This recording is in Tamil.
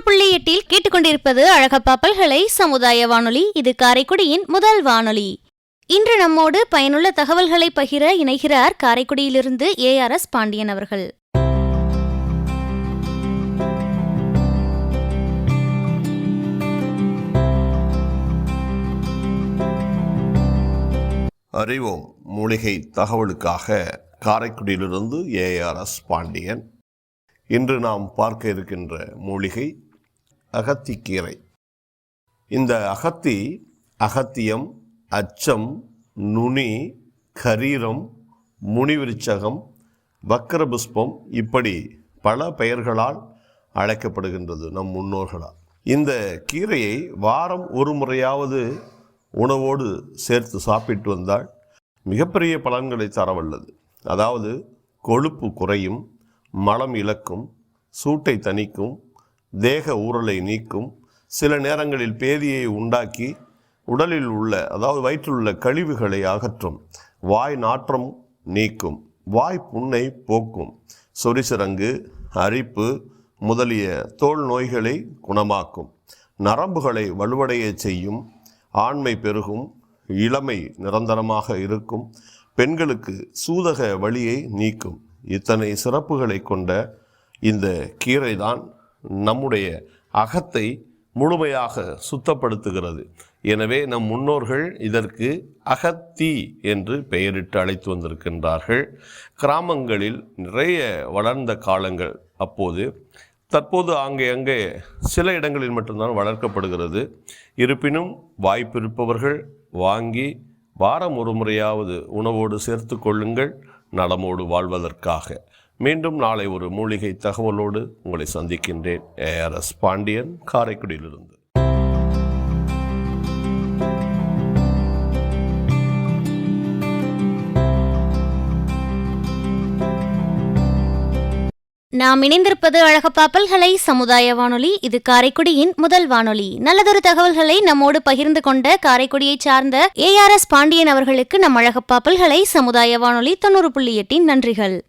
90.8 கேட்டுக்கொண்டிருப்பது அழகப்பா பல்கலை சமுதாய வானொலி. இது காரைக்குடியின் முதல் வானொலி. இன்று நம்மோடு பயனுள்ள தகவல்களை பகிர இணைகிறார் காரைக்குடியிலிருந்து ARS பாண்டியன் அவர்கள். அறிவோம் மூலிகை தகவலுக்காக காரைக்குடியிலிருந்து ARS பாண்டியன். இன்று நாம் பார்க்க இருக்கின்ற மூலிகை அகத்திக்கீரை. இந்த அகத்தி அகத்தியம், அச்சம், நுனி, கரீரம், முனிவிருச்சகம், வக்கரபுஷ்பம் இப்படி பல பெயர்களால் அழைக்கப்படுகின்றது நம் முன்னோர்களால். இந்த கீரையை வாரம் ஒரு முறையாவது உணவோடு சேர்த்து சாப்பிட்டு வந்தால் மிகப்பெரிய பலன்களை தரவல்லது. அதாவது கொழுப்பு குறையும், மலம் இழக்கும், சூட்டை தணிக்கும், தேக ஊறலை நீக்கும், சில நேரங்களில் பேதியை உண்டாக்கி உடலில் உள்ள அதாவது வயிற்றில் உள்ள கழிவுகளை அகற்றும், வாய் நாற்றம் நீக்கும், வாய் புண்ணை போக்கும், சொரிசிரங்கு, அரிப்பு முதலிய தோல் நோய்களை குணமாக்கும், நரம்புகளை வலுவடைய செய்யும், ஆண்மை பெருகும், இளமை நிரந்தரமாக இருக்கும், பெண்களுக்கு சூதக வலியை நீக்கும். இத்தனை சிறப்புகளை கொண்ட இந்த கீரை தான் நம்முடைய அகத்தை முழுமையாக சுத்தப்படுத்துகிறது. எனவே நம் முன்னோர்கள் இதற்கு அகத்தி என்று பெயரிட்டு அழைத்து வந்திருக்கின்றார்கள். கிராமங்களில் நிறைய வளர்ந்த காலங்கள் அப்போது. தற்போது அங்கே சில இடங்களில் மட்டும்தான் வளர்க்கப்படுகிறது. இருப்பினும் வாய்ப்பிருப்பவர்கள் வாங்கி வாரம் ஒரு முறையாவது உணவோடு சேர்த்து கொள்ளுங்கள், நலமோடு வாழ்வதற்காக. மீண்டும் நாளை ஒரு மூலிகை தகவலோடு உங்களை சந்திக்கின்றேன். ARS பாண்டியன், காரைக்குடியிலிருந்து. நாம் இணைந்திருப்பது அழகப்பா பல்கலை சமுதாய வானொலி. இது காரைக்குடியின் முதல் வானொலி. நல்லதொரு தகவல்களை நம்மோடு பகிர்ந்து கொண்ட காரைக்குடியை சார்ந்த ARS பாண்டியன் அவர்களுக்கு நம் அழகப்பா பல்கலை சமுதாய வானொலி 90.8 நன்றிகள்.